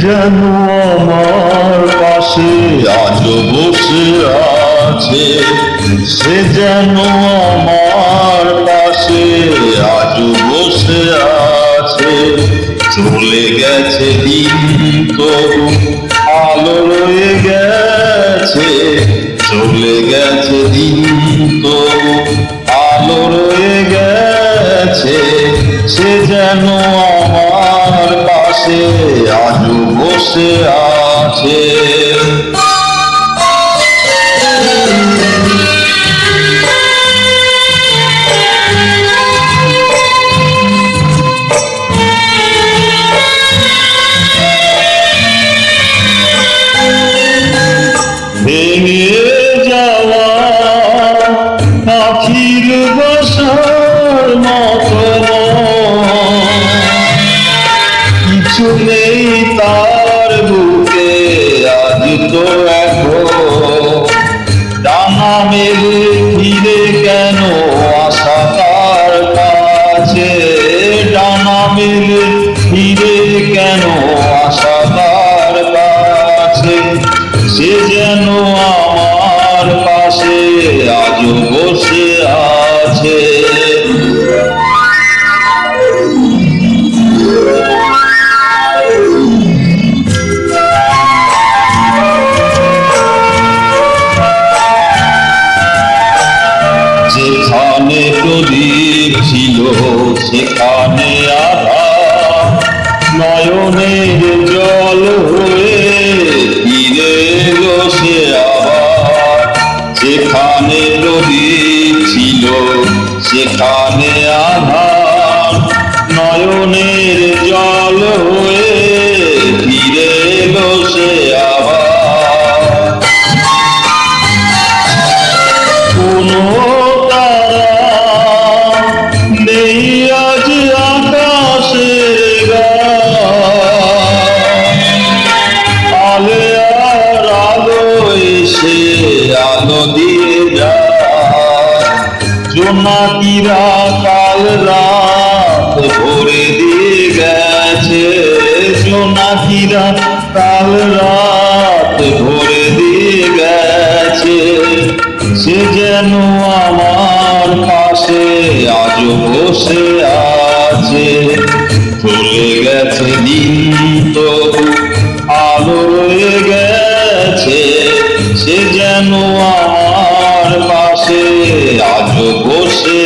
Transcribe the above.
যেন আমার পাশে আজও বসে আছে, সে যেন আমার পাশে আজও বসে আছে। চলে গেছে দিন তবু আলো রয়ে গেছে, চলে গেছে দিন তবু আলো রয়ে গেছে। সে যেন আমার পাশে আজও বসে আছে। ভেঙে যাওয়া পাখির বাসার মতো কিছু নেই তার বুকে আজ তো এখন। ডানা মেলে ফিরে কেন আসা তার কাছে, ডানা মেলে ফিরে কেন আসা তার কাছে। সে যেন আমার পাশে আজও বসে আছে। যেখানে প্রদীপ ছিল সেখানে আধার, নয়নের জল হয়ে ফিরে এলো সে আবার। যেখানে প্রদীপ ছিল সেখানে আধার, নয়নের জল হয়ে ফিরে এলো সে আবার। কোনো নেই আজ আকাশের গায়ে, আলে আর আলো এসে আলো দিয়ে যায়। জোনাকিরা কাল রাত ভরে দিয়ে গেছে, জোনাকিরা কাল রাত ভরে দিয়ে গেছে। সে যেন আমার পাশে আজও বসে আছে। চলে গেছে দিন তবু আলো রয়ে গেছে, সে যেন আমার পাশে আজও বসে